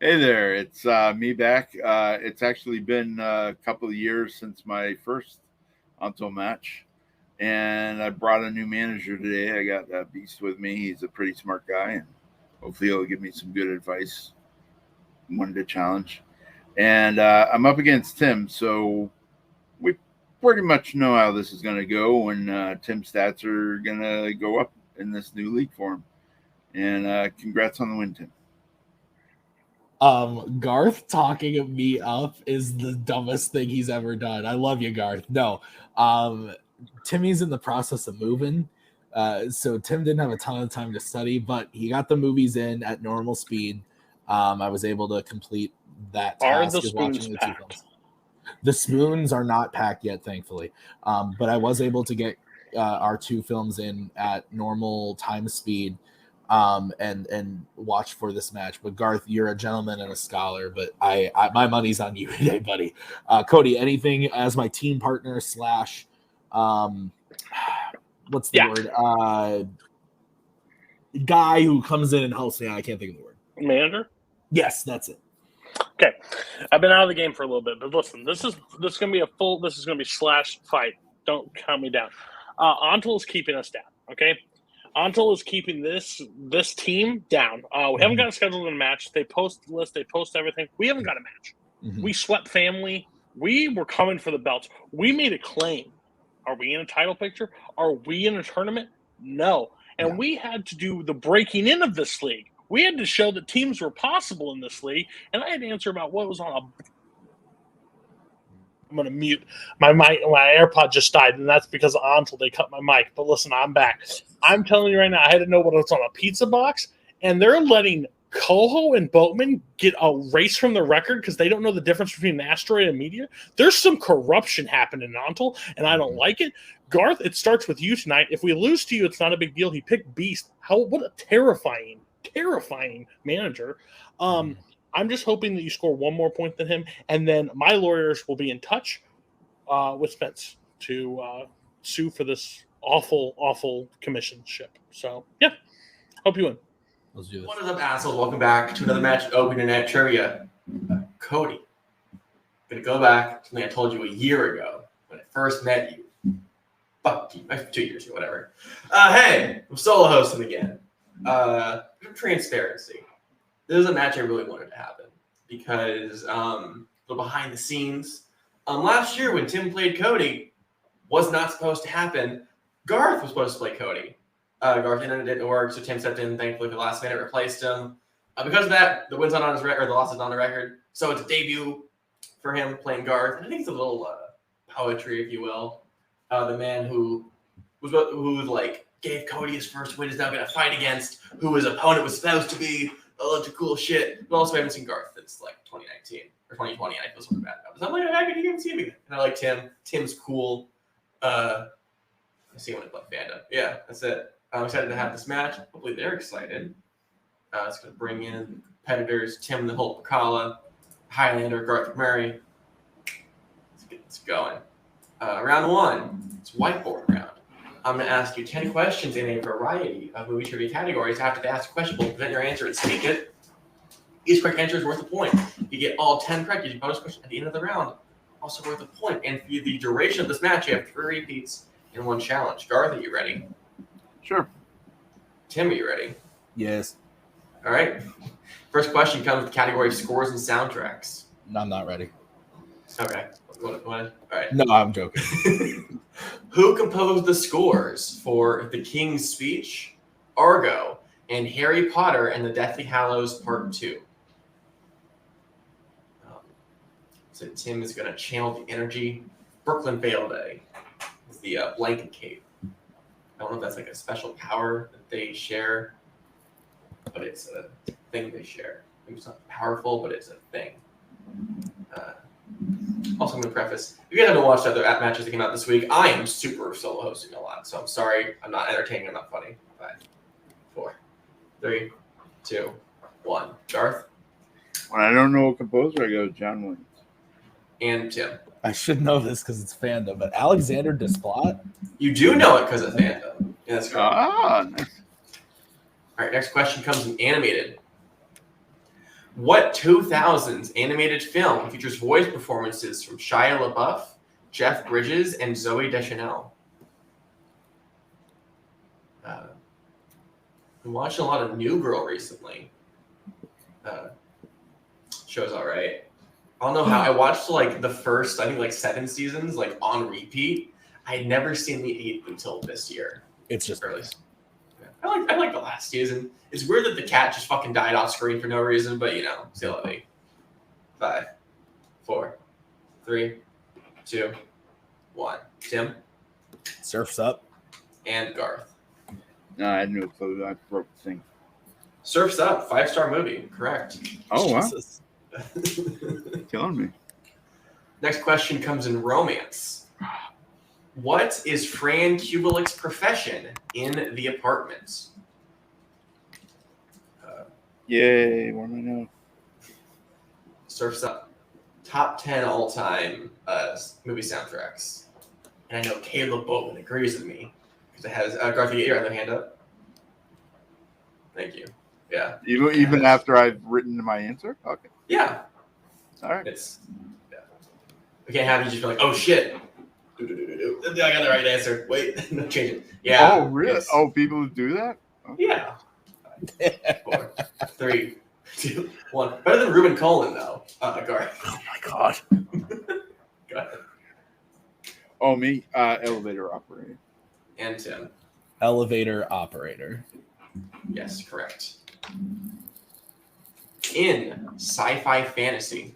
Hey there, it's me back. It's actually been a couple of years since my first Untitled match, and I brought a new manager today. I got Beast with me. He's a pretty smart guy, and hopefully he'll give me some good advice. Wanted to challenge, and I'm up against Tim, so we pretty much know how this is going to go, and Tim's stats are going to go up in this new league for him. And congrats on the win, Tim. Garth talking me up is the dumbest thing he's ever done. I love you, Garth. No, Timmy's in the process of moving, so Tim didn't have a ton of time to study, but he got the movies in at normal speed. I was able to complete that task. Are the spoons packed? The spoons are not packed yet, thankfully, but I was able to get our 2 films in at normal time speed. And watch for this match. But Garth, you're a gentleman and a scholar, but I my money's on you today, buddy. Cody, anything as my team partner slash what's the word? Guy who comes in and helps me. I can't think of the word. Manager? Yes, that's it. Okay. I've been out of the game for a little bit, but listen, this is gonna be slash fight. Don't count me down. Ontel is keeping us down, okay? Ontel is keeping this team down. We haven't got a scheduled in a match. They post the list. They post everything. We haven't got a match. Mm-hmm. We swept family. We were coming for the belts. We made a claim. Are we in a title picture? Are we in a tournament? No. And we had to do the breaking in of this league. We had to show that teams were possible in this league. And I had to answer about what was on a I'm going to mute my mic. My AirPod just died, and that's because of Ontel. They cut my mic. But listen, I'm back. I'm telling you right now, I had to know what was on a pizza box, and they're letting Coho and Boatman get erased from the record because they don't know the difference between an asteroid and meteor. There's some corruption happening in Ontel, and I don't like it. Garth, it starts with you tonight. If we lose to you, it's not a big deal. He picked Beast. What a terrifying manager. I'm just hoping that you score one more point than him, and then my lawyers will be in touch with Spence to sue for this awful commissionship. So, yeah, hope you win. Let's do this. What is up, assholes? Welcome back to another match of Open Internet Trivia. Cody, I'm going to go back to something I told you a year ago when I first met you. Fuck you, 2 years ago, whatever. Hey, I'm solo hosting again. Transparency. This is a match I really wanted to happen because a little behind the scenes. Last year when Tim played Cody, was not supposed to happen. Garth was supposed to play Cody. Garth didn't work, so Tim stepped in, thankfully, for the last minute, replaced him. Because of that, the win's not on his record, or the loss is on the record. So it's a debut for him playing Garth. And I think it's a little poetry, if you will. The man who like gave Cody his first win is now going to fight against who his opponent was supposed to be. A bunch of cool shit. But also, I haven't seen Garth since like 2019 or 2020, and I feel sort of bad about this. I'm like, how can you even see me? And I like Tim. Tim's cool. I see him when I play Fandom. Yeah, that's it. I'm excited to have this match. Hopefully, they're excited. It's going to bring in competitors: Tim the Hulk Brzakala, Highlander, Garth McMurray. Let's get this going. Round 1. It's whiteboard round. I'm going to ask you 10 questions in a variety of movie trivia categories. After they ask a question, we'll present your answer and speak it. Each correct answer is worth a point. If you get all 10 correct, you get a bonus question at the end of the round, also worth a point. And for the duration of this match, you have 3 repeats and 1 challenge. Garth, are you ready? Sure. Tim, are you ready? Yes. All right. First question comes with the category of scores and soundtracks. No, I'm not ready. Okay. All right. No, I'm joking. Who composed the scores for The King's Speech, Argo, and Harry Potter and the Deathly Hallows Part 2? So Tim is going to channel the energy. Brooklyn Veil Day is the blanket cape. I don't know if that's like a special power that they share, but it's a thing they share. Maybe it's not powerful, but it's a thing. Also, I'm going to preface, if you guys haven't watched other matches that came out this week, I am super solo hosting a lot, so I'm sorry. I'm not entertaining. I'm not funny. 5, 4, 3, 2, 1. Garth? When I don't know a composer, I go John Williams. And Tim? I should know this because it's Fandom, but Alexander Desplat? You do know it because of Fandom. Yeah, that's right. Nice. All right, next question comes in animated. What 2000s animated film features voice performances from Shia LaBeouf, Jeff Bridges, and Zooey Deschanel? I'm watching a lot of New Girl recently. Show's all right. I don't know how. I watched like the first, I think like 7 seasons, like on repeat. I had never seen the 8th until this year. It's just early. I like the last season. It's weird that the cat just fucking died off screen for no reason, but you know, still at 5, 4, 3, 2, 1. Tim Surf's Up. and Garth. No, I had no clue. I broke the thing. Surf's Up, 5-star movie. Correct. Oh, wow. Jesus. Killing me. Next question comes in romance. What is Fran Kubelik's profession in The Apartment? Yay, what do I know? Surf's Up. Top 10 all-time movie soundtracks. And I know Caleb Boatman agrees with me. Because it has... Garth, you get your other hand up? Thank you. Yeah. Even after I've written my answer? Okay. Yeah. All right. It's... Yeah. We can't have you just be like, oh, shit. I got the right answer. Wait, no, change it. Yeah. Oh, really? Oh, people who do that? Okay. Yeah. 5, 4, 3, 2, 1. Better than Ruben Cullen, though. Garth. Oh my god. Go ahead. Oh, me? Elevator operator. And Tim. Elevator operator. Yes, correct. In sci-fi fantasy,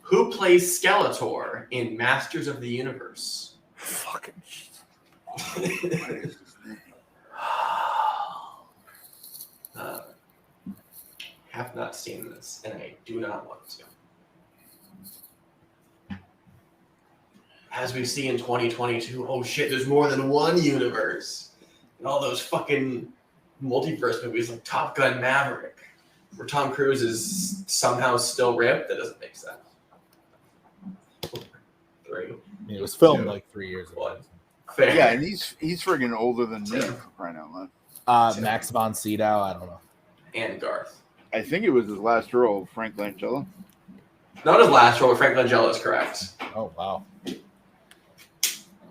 who plays Skeletor in Masters of the Universe? Fucking shit. What is his name? Have not seen this, and I do not want to. As we see in 2022, oh shit, there's more than one universe. And all those fucking multiverse movies like Top Gun Maverick, where Tom Cruise is somehow still ripped. That doesn't make sense. 3. I mean, it was filmed 2, like 3 years ago. 1. Fair. Yeah, and he's friggin' older than me, for crying out loud. Max von Sydow, I don't know. And Garth. I think it was his last role, Frank Langella. Not his last role, but Frank Langella is correct. Oh wow.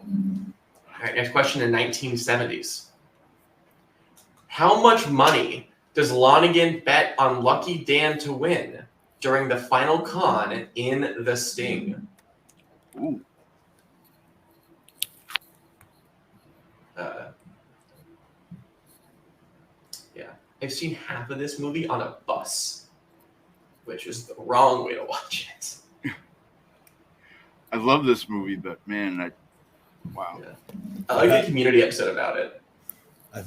All right, next question in 1970s. How much money does Lonigan bet on Lucky Dan to win during the final con in The Sting? Ooh. Yeah, I've seen half of this movie on a bus, which is the wrong way to watch it. I love this movie, but man, wow. Yeah. I like the Community episode about it.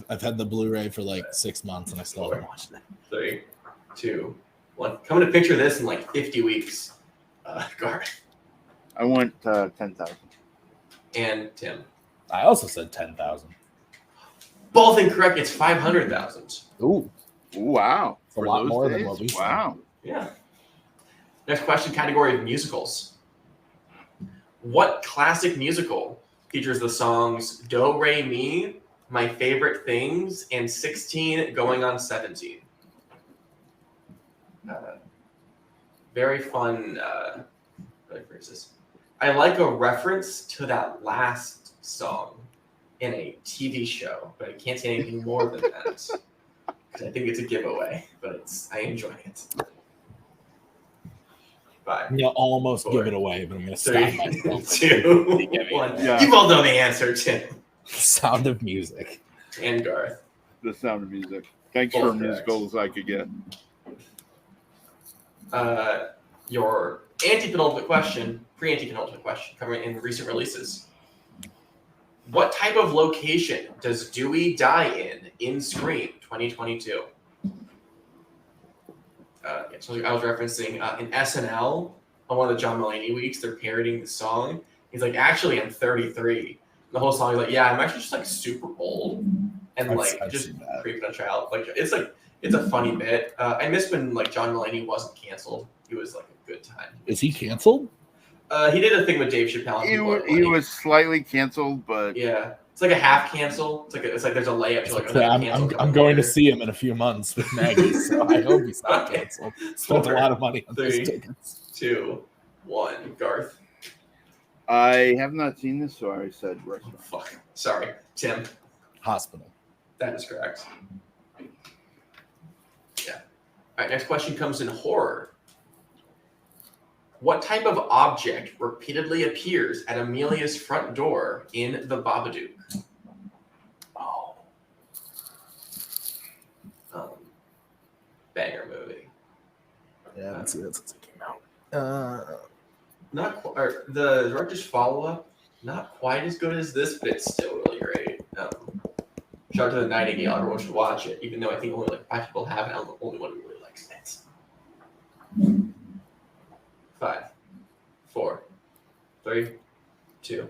I've had the Blu-ray for like 6 months and I still haven't watched it. 3, 2, 1. Coming to picture this in like 50 weeks. Garth. I went 10,000. And Tim. I also said 10,000. Both incorrect. It's 500,000. Ooh, Wow. it's a lot more than what we said. Wow. Yeah. Next question, category of musicals. What classic musical features the songs Do Re Mi, My Favorite Things, and 16 Going on 17? Very fun phrases. I like a reference to that last song in a TV show, but I can't say anything more than that because I think it's a giveaway. But I enjoy it. 5. I'm gonna almost 4, give it away, but I'm gonna stop 3, myself. 2, 1. Yeah. You all know the answer, Tim. Sound of Music. And Garth. The Sound of Music. Thanks Both for correct. musicals I could get. Your anti-penultimate question, pre-anti-penultimate question, covering in recent releases. What type of location does Dewey die in Scream 2022? So I was referencing in SNL on one of the John Mulaney weeks. They're parodying the song. He's like, actually, I'm 33. The whole song is like, yeah, I'm actually just like super old and I've just seen that. creeping a child. It's a funny bit. I miss when like John Mulaney wasn't canceled. He was like a good time. Is he canceled? He did a thing with Dave Chappelle. He was slightly canceled, but Yeah, It's like a half cancel. It's like there's a layup. To like, okay, I'm going to see him in a few months with Maggie, so I hope he's not canceled. Spent a lot of money on those tickets. 2, 1, Garth. I have not seen this, so I said restaurant. Oh, fuck. Sorry, Tim. Hospital. That is correct. Yeah. All right. Next question comes in horror. What type of object repeatedly appears at Amelia's front door in The Babadook? Oh. Banger movie. Yeah, let's see that since it came out. Not quite. Or the director's follow-up, not quite as good as this, but it's still really great. Shout out to the Nightingale. Everyone should watch it, even though I think only like 5 people have it. I'm the only one who really likes it. 5, 4, 3, 2,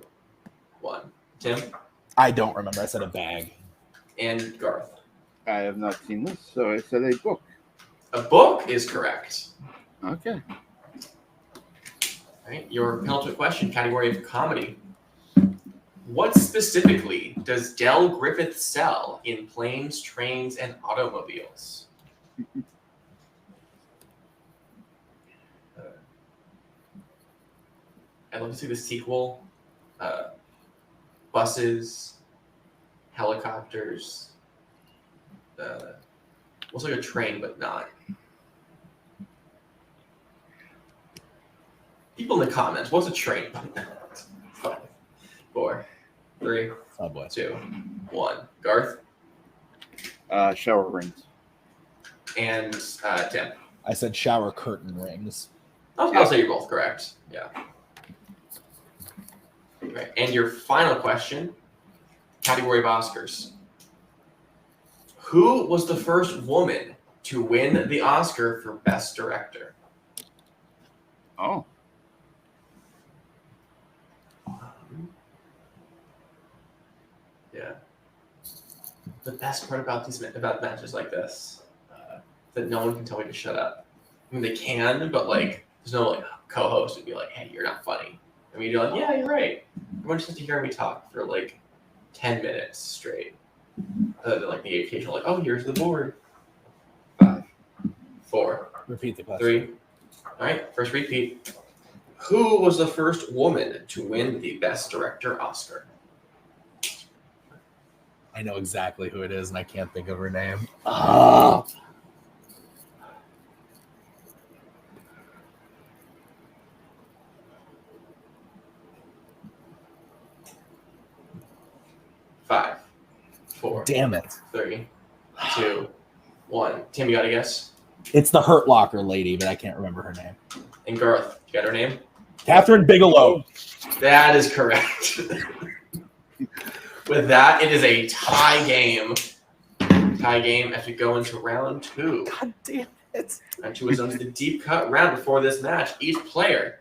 1. Tim? I don't remember. I said a bag. And Garth. I have not seen this, so I said a book. A book is correct. Okay. All right. Your penultimate question, category of comedy. What specifically does Del Griffith sell in Planes, Trains, and Automobiles? I'd love to see the sequel. Buses, helicopters. Looks like a train, but not. People in the comments, what's a train? 5, 4, 3, Subway. 2, 1. Garth Shower rings. and Tim. I said shower curtain rings. I'll say you're both correct. Yeah. Right. And your final question, category of Oscars. Who was the first woman to win the Oscar for Best Director? Oh. Yeah. The best part about matches like this, that no one can tell me to shut up. I mean, they can, but like, there's no like co-host who'd be like, "Hey, you're not funny." I mean, you're like, "Yeah, you're right." Everyone just has to hear me talk for like 10 minutes straight. Like the occasional, like, "Oh, here's the board." 5, 4. Repeat the question. 3. All right, first repeat. Who was the first woman to win the Best Director Oscar? I know exactly who it is, and I can't think of her name. Oh. Five, 4. Damn it. 3, 2, 1. Tim, you got a guess? It's the Hurt Locker lady, but I can't remember her name. And Garth, you got her name? Catherine Bigelow. That is correct. With that, it is a tie game. Tie game as we go into round 2. God damn it. Round 2 is known as the deep cut round. Before this match, each player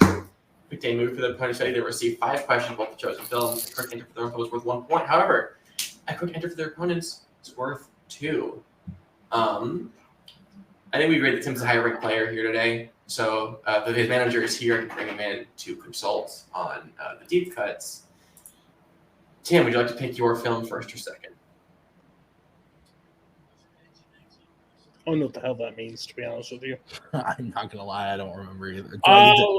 picked a movie for the opponent's study. They receive 5 questions about the chosen film. A quick enter for their opponent is worth 1 point. However, a quick enter for their opponents is worth 2. I think we agree that Tim's a higher ranked player here today. So his manager is here and bring him in to consult on the deep cuts. Tim, would you like to pick your film first or second? I don't know what the hell that means, to be honest with you. I'm not gonna lie, I don't remember either.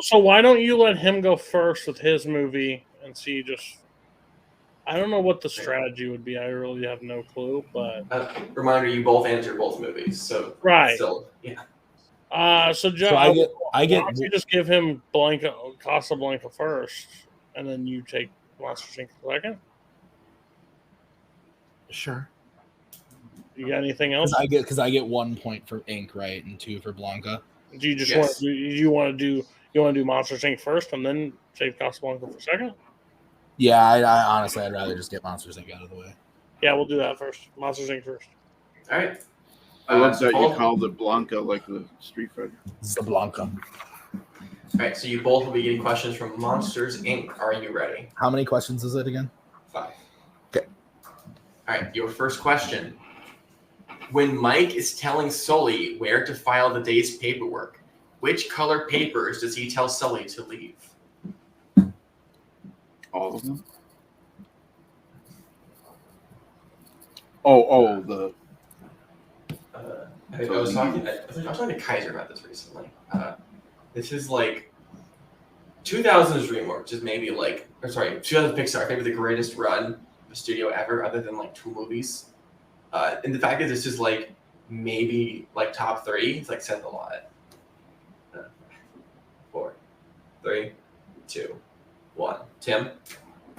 So why don't you let him go first with his movie and see just... I don't know what the strategy would be. I really have no clue, but... Reminder, you both answered both movies, so... Right. Still, yeah. So Joe, So I get. why don't you just give him Casablanca first, and then you take Monsters Inc. second? Sure. You got anything else? Because I get 1 point for Inc. right, and 2 for Blanca. Do you just want to do Monsters Inc. first, and then save Casablanca for second? Yeah, I honestly, I'd rather just get Monsters Inc. out of the way. Yeah, we'll do that first. Monsters Inc. first. All right. I love that you called it Blanca like the Street Fighter. It's the Blanca. All right, so you both will be getting questions from Monsters Inc. Are you ready? How many questions is it again? 5. Okay. All right, your first question. When Mike is telling Sulley where to file the day's paperwork, which color papers does he tell Sulley to leave? All of them? The I was talking to Kaiser about this recently. This is like 2000's DreamWorks is maybe 2000 Pixar, maybe the greatest run of a studio ever, other than like 2 movies. And the fact is, it's just like maybe like top 3. It's like says a lot. 4, 3, 2, 1. Tim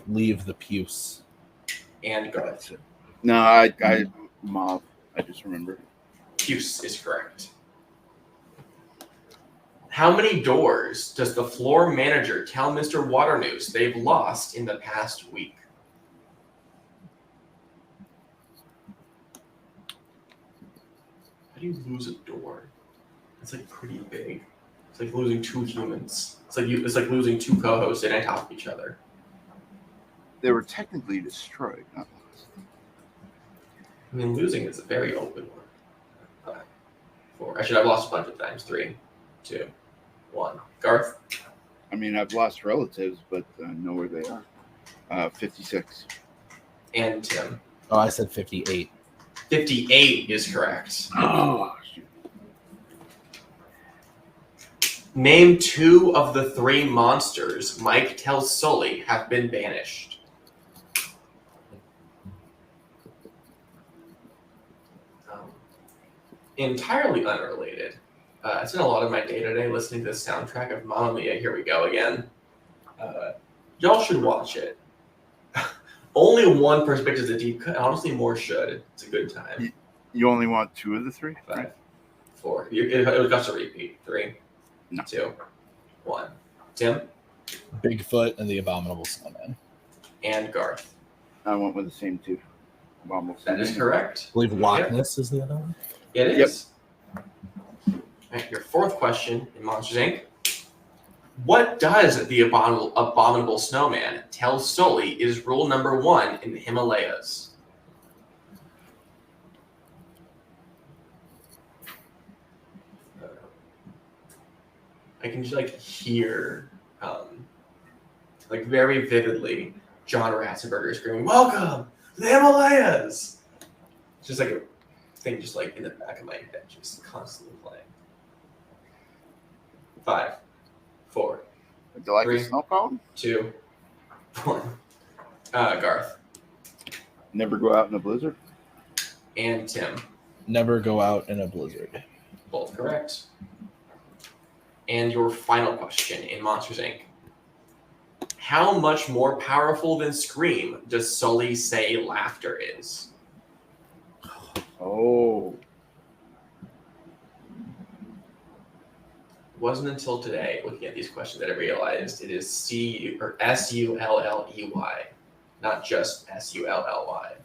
Leave the puce. and Garth. No, I Mauve. I just remember. Puce is correct. How many doors does the floor manager tell Mr. Waternoose they've lost in the past week? How do you lose a door? It's like pretty big. It's like losing 2 humans. It's like losing 2 co-hosts sitting on top of each other. They were technically destroyed, not lost. I mean, losing is a very open one. 5, 4. Actually, I've lost a bunch of times. 3, 2, 1. Garth? I mean, I've lost relatives, but I know where they are. 56. And Tim? Oh, I said 58. 58 is correct. Oh, shoot. Name 2 of the 3 monsters Mike tells Sulley have been banished. Entirely unrelated. I spent a lot of my day-to-day listening to the soundtrack of Mamma Mia, Here We Go Again. Y'all should watch it. Only one person pitches a deep cut. Honestly, more should. It's a good time. You only want 2 of the 3? 5, 4. It got to repeat. 3, No. 2, 1. Tim Bigfoot and the Abominable Snowman. and Garth. I went with the same 2. Almost. That is correct. I believe Loch Ness is the other one. It is. All right, your 4th question in Monsters, Inc. What does the Abominable Snowman tell Sulley is rule number 1 in the Himalayas? I can just hear, very vividly, John Ratzenberger screaming, "Welcome to the Himalayas!" It's just like a thing just in the back of my head, just constantly playing. 5, 4, Would you like 3, a snow cone? 2, 1. Garth Never go out in a blizzard? and Tim, Never go out in a blizzard. both correct. And your final question in Monsters, Inc. How much more powerful than Scream does Sulley say laughter is? Oh. It wasn't until today, looking at these questions, that I realized it is Sulley, not just Sulley.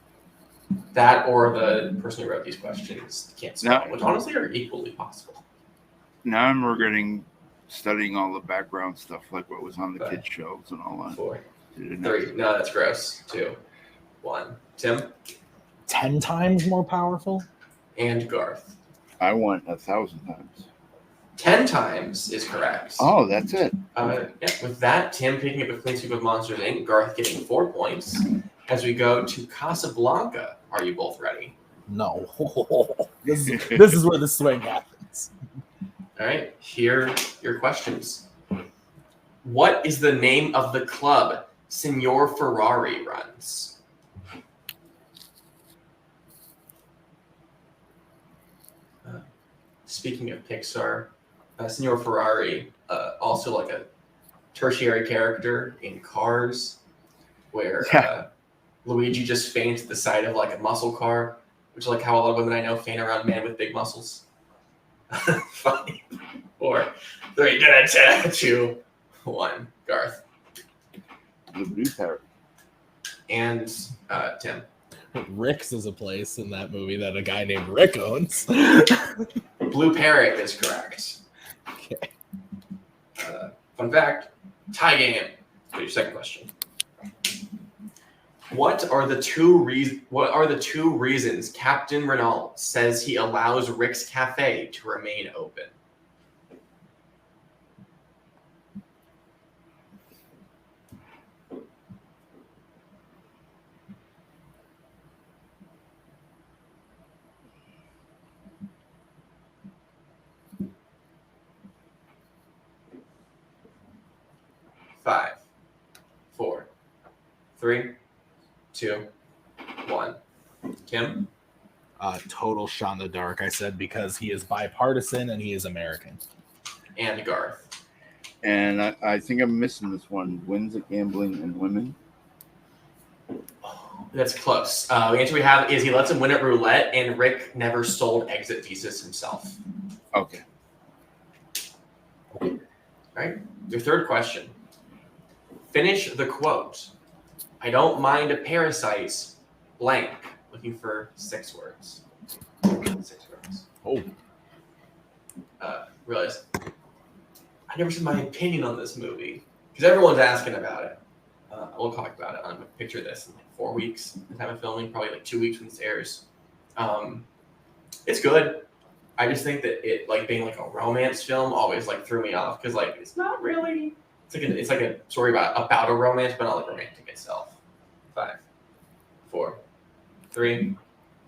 That or the person who wrote these questions can't spell, which honestly are equally possible. Now I'm regretting studying all the background stuff, like what was on the kids' shows and all that. 4, Didn't 3. No, that's gross. 2, 1. Tim 10 times more powerful? and Garth. I went 1,000 times. 10 times is correct. Oh, that's it. With that, Tim picking up a clean sweep of Monsters, Inc., Garth getting 4 points. As we go to Casablanca, are you both ready? No. This is where the swing happens. All right, here are your questions. What is the name of the club Signor Ferrari runs? Speaking of Pixar, Signor Ferrari, also a tertiary character in Cars, where Luigi just faints at the side of a muscle car, which is how a lot of women I know faint around men with big muscles. 5, 4, 3, 2, 1. Garth The Blue Parrot. and Tim. Rick's is a place in that movie that a guy named Rick owns. Blue Parrot is correct. Okay. Fun fact: tie game. So your second question. What are the two reasons Captain Renault says he allows Rick's Cafe to remain open? 5, 4, 3, 2, 1. Tim? Total shot in the dark, I said, because he is bipartisan and he is American. And Garth. And I think I'm missing this one. Wins at gambling and women. That's close. The answer we have is he lets him win at roulette, and Rick never sold exit visas himself. Okay. All right. Your third question. Finish the quote. I don't mind a parasite, blank. Looking for 6 words. 6 words. Oh. Realize I never said my opinion on this movie because everyone's asking about it. We'll talk about it. I'm gonna picture this in like 4 weeks. The time of filming, probably like 2 weeks when this airs. It's good. I just think that it like being like a romance film always like threw me off because like it's not really. It's like a story about a romance, but not like romantic itself. 5, 4, 3.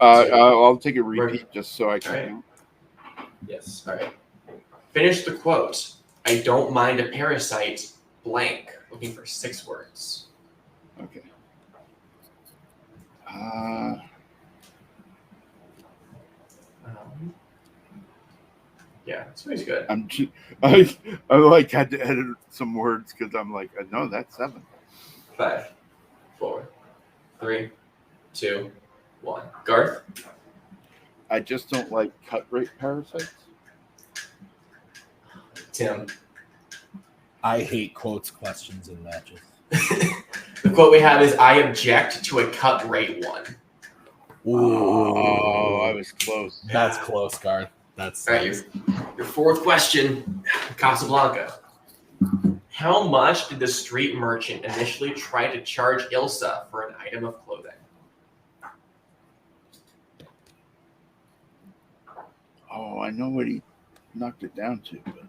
I'll take a repeat just so I can. Right. Yes. All right. Finish the quote. I don't mind a parasite, blank. Looking for 6 words. Okay. Yeah, this movie's good. I like had to edit some words because I'm like, no, that's 7. 5, 4, 3, 2, 1. Garth? I just don't like cut rate parasites. Tim? I hate quotes, questions, and matches. The quote we have is, I object to a cut rate one. Oh, I was close. That's close, Garth. That's all right. Your fourth question, Casablanca. How much did the street merchant initially try to charge Ilsa for an item of clothing? Oh, I know what he knocked it down to, but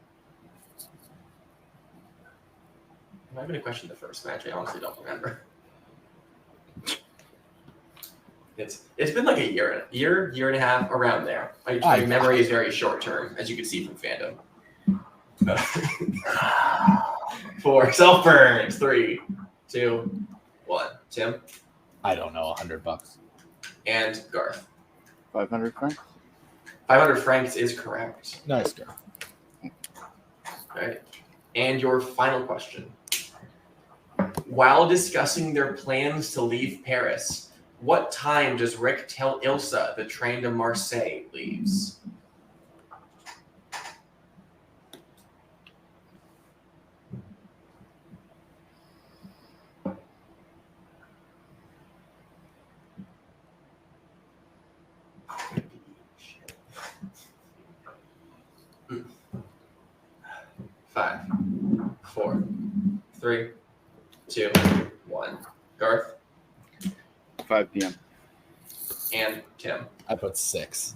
I'm not going to question the first match. I honestly don't remember. It's been like a year and a half, around there. My memory is very short term, as you can see from fandom. 4 self burns. 3, 2, 1. Tim? I don't know. $100. And Garth. 500 francs. 500 francs is correct. Nice, Garth. All right. And your final question. While discussing their plans to leave Paris, what time does Rick tell Ilsa the train to Marseille leaves? Five, 4, 3, 2, 1. Garth? 5 p.m. And Tim? I put 6.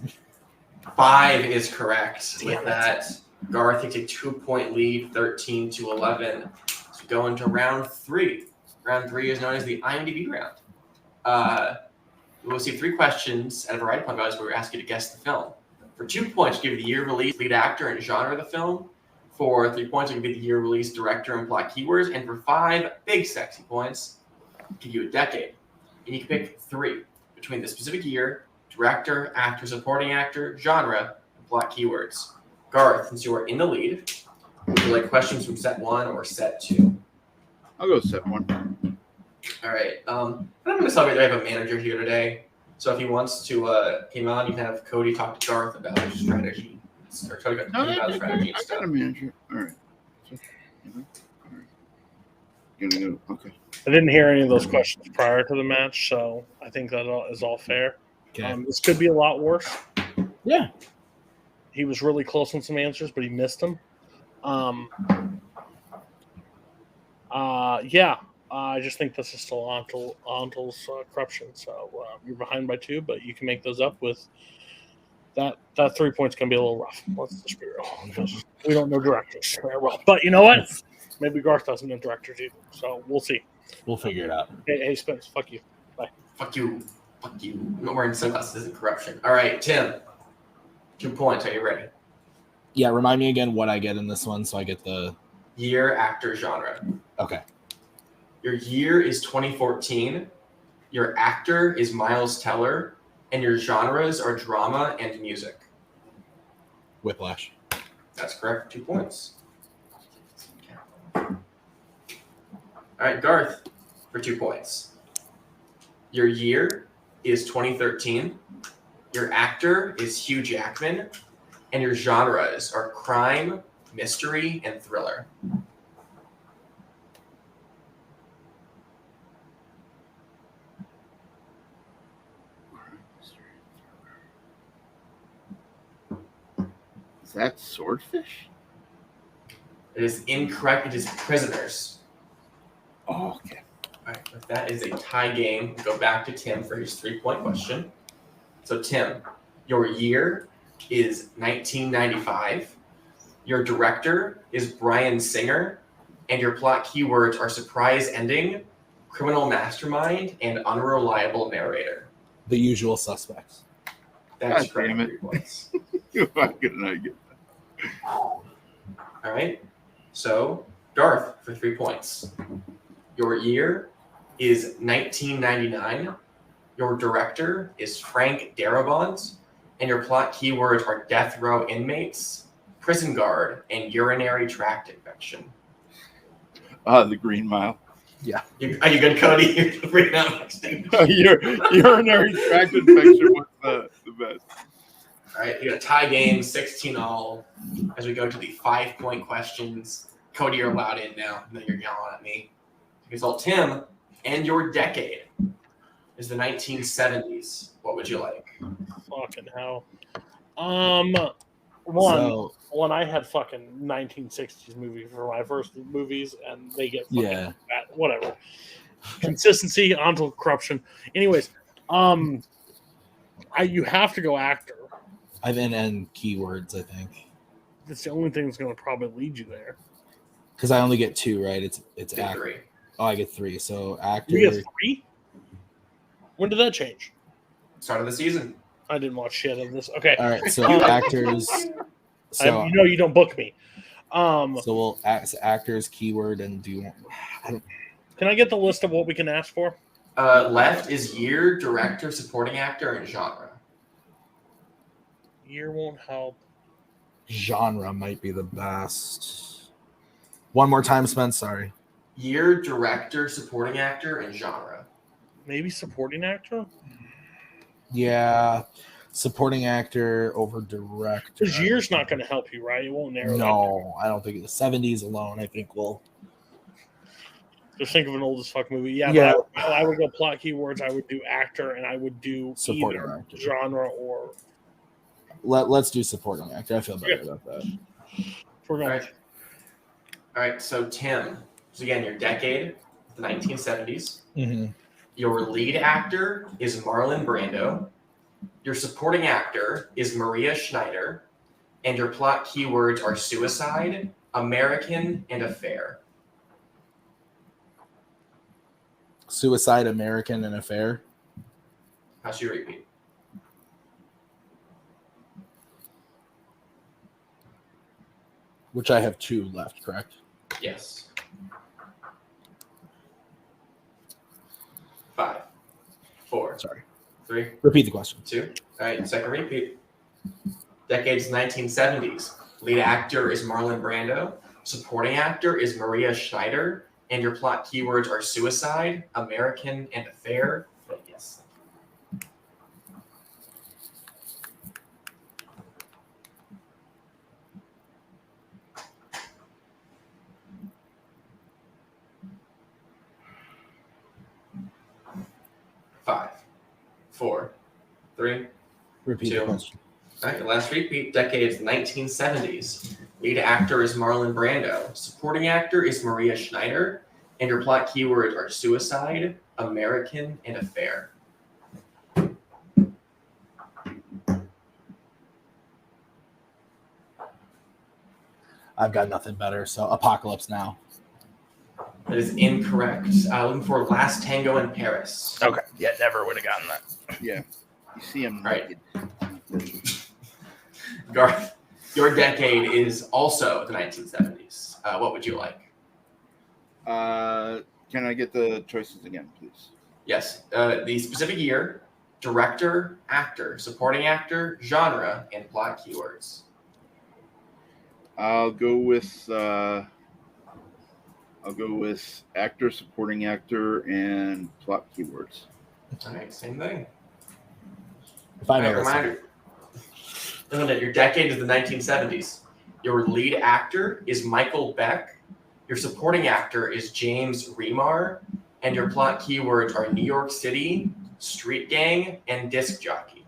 5 is correct. With that, Garth takes a 2-point lead, 13-11. So we go into round 3. Round 3 is known as the IMDb round. We'll receive 3 questions at a variety of point values where we ask you to guess the film. For 2 points, give you the year release, lead actor, and genre of the film. For 3 points, I'll give you the year release, director, and plot keywords. And for 5 big sexy points, I'll give you a decade. And you can pick 3 between the specific year, director, actor, supporting actor, genre, and plot keywords. Garth, since you are in the lead, would you like questions from set 1 or set 2? I'll go set 1. All right. I'm going to celebrate that I have a manager here today. So if he wants to come on, you can have Cody talk to Garth about his strategy. Or talk about strategy and I stuff. got a manager. All right. Gonna go. Okay. I didn't hear any of those questions prior to the match, so I think that is all fair. Okay. This could be a lot worse. Yeah. He was really close on some answers, but he missed them. I just think this is still Ontel's corruption. So you're behind by 2, but you can make those up with that. That 3 points can be a little rough. Let's just be real, because we don't know directors very well. But you know what? Maybe Garth doesn't know directors either. So we'll see. We'll figure it out. Hey, Spence, fuck you. Bye. Fuck you. Fuck you. I'm not wearing sunglasses. Isn't corruption. All right, Tim. 2 points. Are you ready? Yeah, remind me again what I get in this one so I get the Year, actor, genre. Okay. Your year is 2014. Your actor is Miles Teller, and your genres are drama and music. Whiplash. That's correct. 2 points. All right, Garth, for 2 points. Your year is 2013. Your actor is Hugh Jackman, and your genres are crime, mystery, and thriller. Is that Swordfish? It is incorrect. It is Prisoners. Oh, okay. All right, but that is a tie game. We'll go back to Tim for his 3-point question. So, Tim, your year is 1995. Your director is Bryan Singer, and your plot keywords are surprise ending, criminal mastermind, and unreliable narrator. The Usual Suspects. That's God correct. damn it. 3 points. How could I get that? All right. So, Garth for 3 points. Your year is 1999. Your director is Frank Darabont, and your plot keywords are death row inmates, prison guard, and urinary tract infection. The Green Mile. Are you good, Cody? Urinary tract infection was the best. All right, you got a tie game, 16-all. As we go to the 5-point questions, Cody, you're allowed in now. I know you're yelling at me. Result, Tim, and your decade is the 1970s. What would you like? Fucking hell. One, I had fucking 1960s movies for my first movies, and they get fucking bad. Whatever. Consistency, onto corruption. Anyways, you have to go actor. And keywords, I think. That's the only thing that's going to probably lead you there. Because I only get 2, right? It's actor. 3. Oh, I get 3. So actor. You get 3? When did that change? Start of the season. I didn't watch shit of this. Okay. All right. So actors. So you know you don't book me. So we'll actors, keyword, and do you want? Can I get the list of what we can ask for? Left is year, director, supporting actor, and genre. Year won't help. Genre might be the best. One more time, Spence. Sorry. Year, director, supporting actor, and genre. Maybe supporting actor? Yeah. Supporting actor over director. Because year's not going to help you, right? It won't narrow. No, I don't think the 70s alone. I think will. Just think of an old as fuck movie. Yeah. But I would go plot keywords. I would do actor, and I would do supporting either actor. Genre or. Let's do supporting actor. I feel better about that. We're going. All right. So Tim, so again, your decade, the 1970s. Mm-hmm. Your lead actor is Marlon Brando. Your supporting actor is Maria Schneider, and your plot keywords are suicide, American, and affair. Suicide, American, and affair. How should you repeat? Which I have 2 left, correct? Yes. 5, 4. Sorry. 3. Repeat the question. 2. All right, second repeat. Decades 1970s. Lead actor is Marlon Brando. Supporting actor is Maria Schneider. And your plot keywords are suicide, American, and affair. Yes. Five, 4, 3. Repeat 2. the question. All right, last repeat. Decades 1970s. Lead actor is Marlon Brando. Supporting actor is Maria Schneider. And your plot keywords are suicide, American, and affair. I've got nothing better. So Apocalypse Now. That is incorrect. Looking for Last Tango in Paris. Okay. Yeah, never would have gotten that. Yeah. You see him Right. naked. Garth, your decade is also the 1970s. What would you like? Can I get the choices again, please? Yes. The specific year, director, actor, supporting actor, genre, and plot keywords. I'll go with actor, supporting actor, and plot keywords. All right, same thing. If I know All right, reminder. Your decade is the 1970s. Your lead actor is Michael Beck. Your supporting actor is James Remar. And your plot keywords are New York City, street gang, and disc jockey.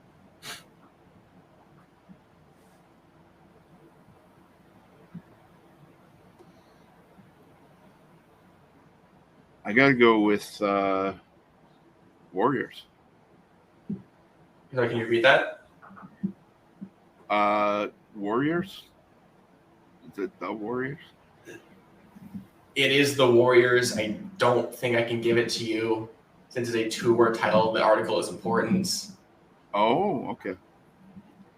I gotta go with Warriors. So can you repeat that? Warriors? Is it the Warriors? It is the Warriors. I don't think I can give it to you since it's a two-word title. The article is important. Oh, okay.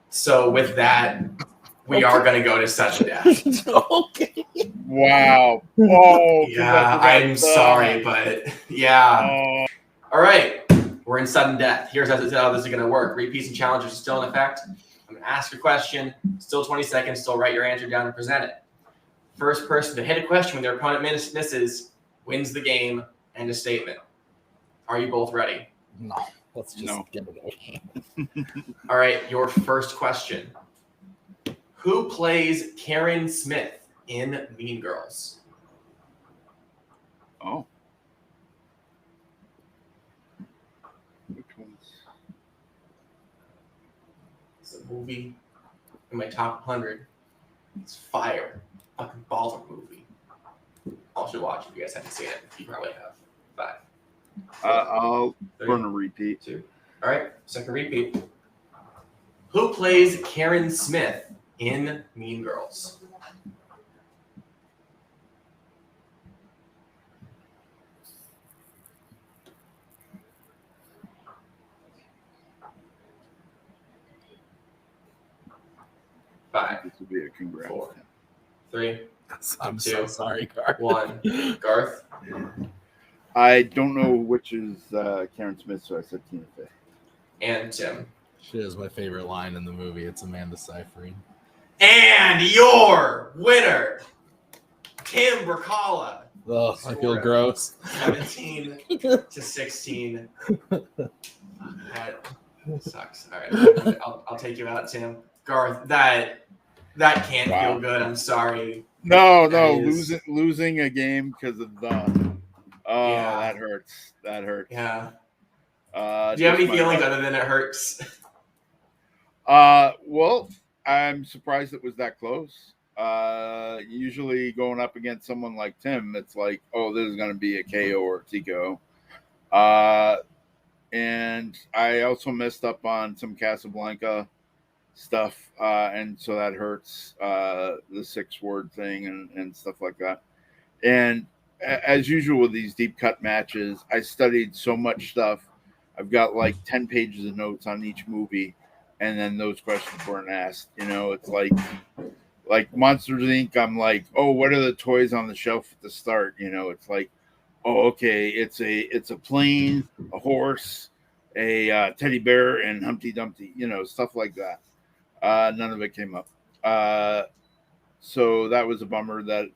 So with that, we are going to go to sudden death. Okay. Wow. Oh, Yeah, I'm sorry, but yeah. All right, we're in sudden death. Here's how this is going to work. Repeats and challenges are still in effect. I'm going to ask a question. Still 20 seconds. Still write your answer down and present it. First person to hit a question when their opponent misses wins the game. End of statement. Are you both ready? No, let's just get it over. All right, your first question. Who plays Karen Smith in Mean Girls? Oh. Which ones? It's a movie in my top 100. It's fire. Fucking baller movie. All should watch if you guys haven't seen it. You probably have. 5. I'll 3, run a repeat. 2. All right, second repeat. Who plays Karen Smith in Mean Girls? Five. This would be a congrats. 4, 3, I'm 2, so sorry, Garth. 1. Garth. I don't know which is Karen Smith, so I said Tina Fey. And Tim. She is my favorite line in the movie. It's Amanda Seyfried. And your winner, Tim Brzakala. Oh, I feel gross. 17 to 16. That sucks. All right, I'll take you out, Tim. Garth, that can't feel good. I'm sorry. No, losing a game because of the. Oh, Yeah. that hurts. That hurts. Yeah. Do you have any feelings luck. other than it hurts? Well, I'm surprised it was that close. Usually going up against someone like Tim, it's like, oh, this is going to be a KO or a TKO. And I also messed up on some Casablanca stuff, and so that hurts, the 6-word thing and stuff like that. And as usual with these deep cut matches, I studied so much stuff. I've got like 10 pages of notes on each movie, and then those questions weren't asked. You know, it's like Monsters Inc. I'm like, oh, what are the toys on the shelf at the start? You know, it's like, oh, okay, it's a plane, a horse, a teddy bear, and Humpty Dumpty. You know, stuff like that. None of it came up. So that was a bummer that,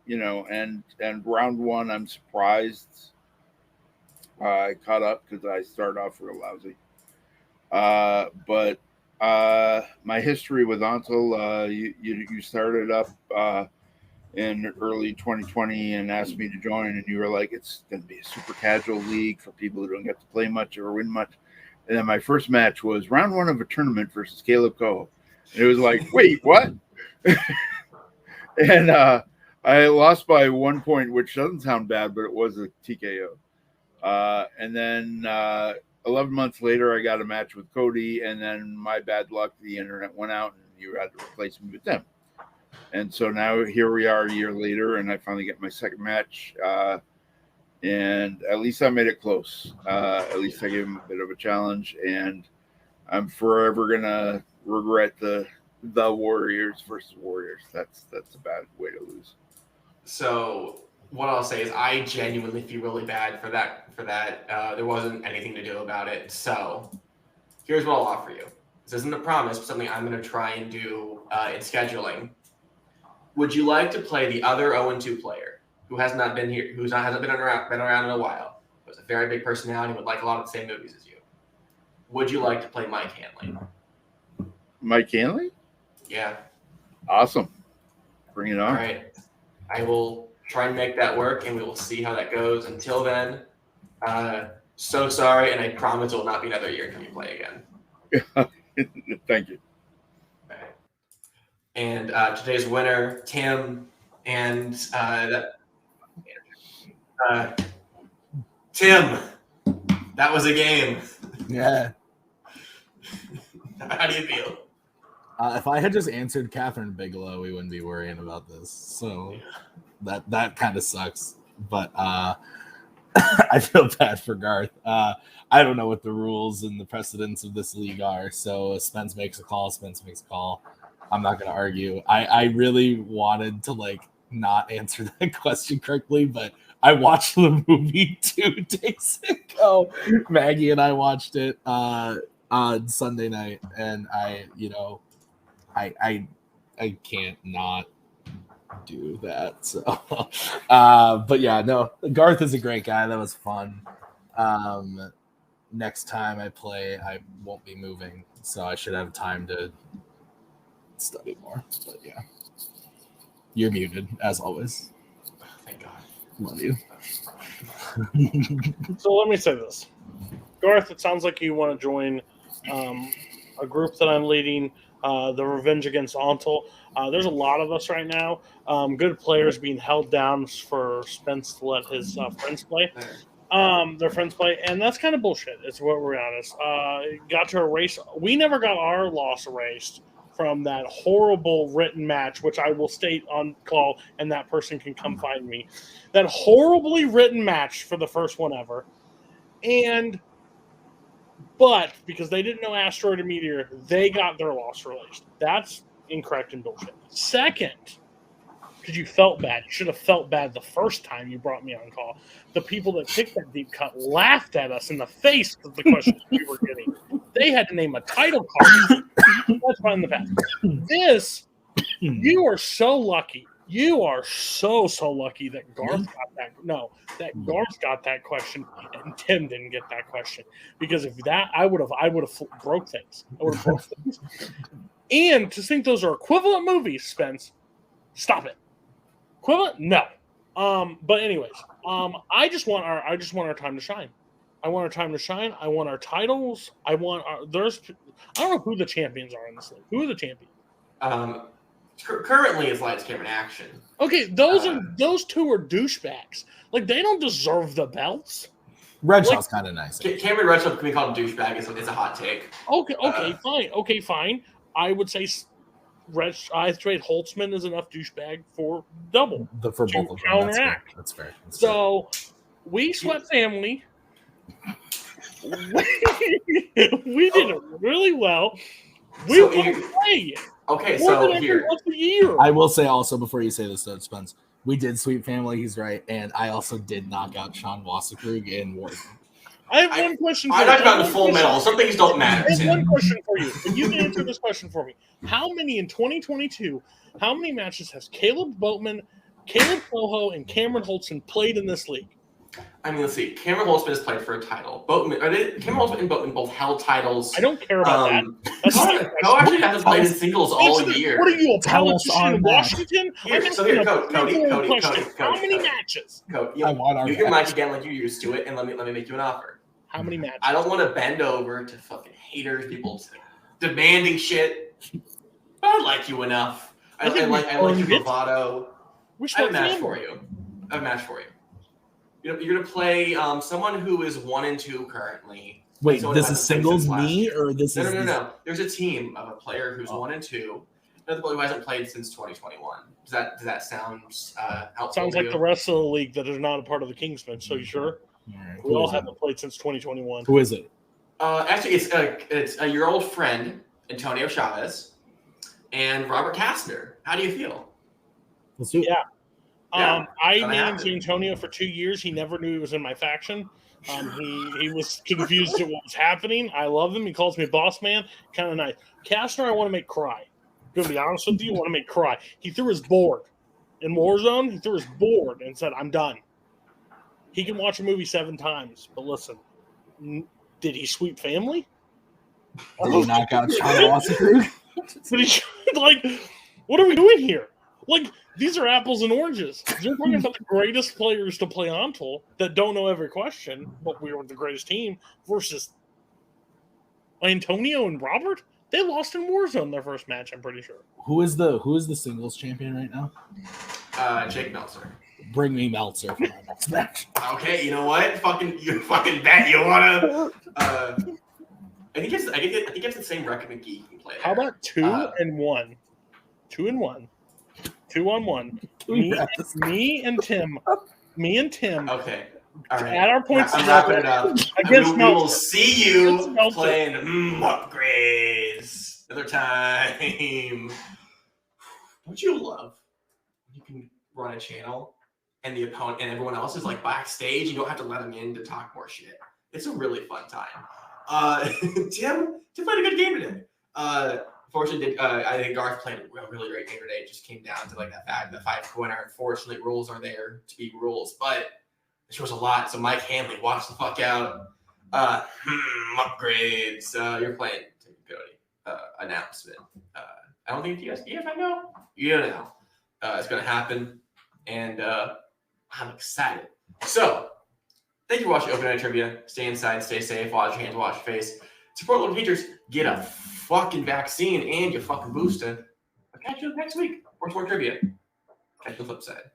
you know, and round 1, I'm surprised I caught up because I started off real lousy. But my history with ONTL, you started up in early 2020 and asked me to join, and you were like, it's going to be a super casual league for people who don't get to play much or win much. And then my first match was round 1 of a tournament versus Caleb Coe. And it was like, wait, what? And I lost by 1 point, which doesn't sound bad, but it was a TKO. And then 11 months later, I got a match with Cody, and then my bad luck, the internet went out, and you had to replace me with them. And so now here we are a year later, and I finally get my second match. And at least I made it close. At least I gave him a bit of a challenge, and I'm forever gonna regret the Warriors versus Warriors. That's a bad way to lose. So what I'll say is I genuinely feel really bad for that. There wasn't anything to do about it. So here's what I'll offer you. This isn't a promise, but something I'm going to try and do in scheduling. Would you like to play the other 0-2 player who has not been here, hasn't been around in a while, who has a very big personality, would like a lot of the same movies as you? Would you like to play Mike Hanley? Mike Hanley? Yeah. Awesome. Bring it on. All right. I will try and make that work, and we will see how that goes. Until then, so sorry, and I promise it will not be another year until you play again. Thank you. All right. And today's winner, Tim, and Tim, that was a game. Yeah. How do you feel? If I had just answered Catherine Bigelow, we wouldn't be worrying about this. So that kind of sucks. But I feel bad for Garth. I don't know what the rules and the precedents of this league are. So Spence makes a call. I'm not going to argue. I really wanted to not answer that question correctly, but I watched the movie 2 days ago. Maggie and I watched it on Sunday night, and I can't not do that. So, but yeah, no, Garth is a great guy. That was fun. Next time I play, I won't be moving, so I should have time to study more. But yeah, you're muted as always. Thank God. Love you. So let me say this, Garth. It sounds like you want to join a group that I'm leading. The Revenge Against ONTL. There's a lot of us right now. Good players being held down for Spence to let his friends play. Their friends play, and that's kind of bullshit. It's what we're honest. Got to erase. We never got our loss erased from that horrible written match, which I will state on call, and that person can come find me. That horribly written match for the first one ever, but because they didn't know asteroid or meteor, they got their loss released. That's incorrect and bullshit. Second, because you felt bad. You should have felt bad the first time you brought me on call. The people that picked that deep cut laughed at us in the face of the questions we were getting. They had to name a title card. That's fine in the past. This, you are so lucky. You are so lucky that Garth got that. No, that Garth got that question and Tim didn't get that question. Because if that, I would have broke things. I would have broke things. And to think those are equivalent movies, Spence, stop it. Equivalent? No. But anyways, I just want our time to shine. I want our time to shine. I want our titles. I don't know who the champions are in this league. Who are the champions? Currently, it's Lights, Camera, Action. Okay, those two are douchebags. They don't deserve the belts. Redshaw's kind of nice. Cameron Redshaw can be called a douchebag. It's a hot take. Okay, fine. I would say I trade Holtzman is enough douchebag for double. For both of them. That's fair. So we swept family. We did it really well. We won't play it. Okay, so here. I will say also before you say this, Spence, we did sweep family. He's right, and I also did knock out Sean Wasserkrug in Warzone. I have one question for you. I knocked out the full medal. medal. Some things don't matter. I have one question for you. And you can answer this question for me. How many in 2022, how many matches has Caleb Boatman, Caleb Coho, and Cameron Holtzman played in this league? I mean, let's see. Cameron Holtzman has played for a title. Cameron Holtzman and Boatman both held titles. I don't care about that. Coho actually hasn't played in singles all year. What are you, a politician in Washington? Cody. How many matches? Cody, you your mic again like you used to it, and let me make you an offer. How many matches? I don't want to bend over to fucking haters, people demanding shit. But I like you enough. I like your bravado. I have a match for you. You're gonna play someone who is 1-2 currently. Wait, this is singles me or this is no. There's a team of a player who's 1-2. Another player who hasn't played since 2021. Does that sound helpful? Sounds like the rest of the league that is not a part of the Kingsmen. So you sure? Right. We all haven't played since 2021. Who is it? Actually, it's your old friend Antonio Chavez and Robert Kastner. How do you feel? Let's do it. Yeah. I managed Antonio for 2 years. He never knew he was in my faction. He was confused at what was happening. I love him. He calls me boss man. Kind of nice. Castner, I want to make cry. Gonna be honest with you, I want to make cry. He threw his board in Warzone. He threw his board and said, "I'm done." He can watch a movie 7 times, but listen, did he sweep family? Did he knock out Sean Wasserkrug? But he like, what are we doing here? Like, these are apples and oranges. You're talking about the greatest players to play ONTL that don't know every question, but we were the greatest team, versus Antonio and Robert. They lost in Warzone their first match, I'm pretty sure. Who is the singles champion right now? Jake Meltzer. Bring me Meltzer for my next match. Okay, you know what? You fucking bet you wanna. I think it's the same record McGee can play. How about 2-1? 2-1. 2-on-1. Me and Tim. Okay. All right. At our points, I'm wrapping it up. Against we will see you playing upgrades another time. Don't you love you can run a channel and the opponent and everyone else is like backstage? You don't have to let them in to talk more shit. It's a really fun time. Tim played a good game today. Fortunately, I think Garth played a really great game today. It just came down to like the 5-corner. Unfortunately, rules are there to be rules, but this was a lot. So Mike Hanley, watch the fuck out. Upgrades. You're playing Cody. Announcement. I don't think you guys know. You know. It's gonna happen, and I'm excited. So, thank you for watching Open Night Trivia. Stay inside, stay safe, wash your hands, wash your face. Support local teachers. Get a fucking vaccine and your fucking booster. I'll catch you next week for more trivia. Catch you on the flip side.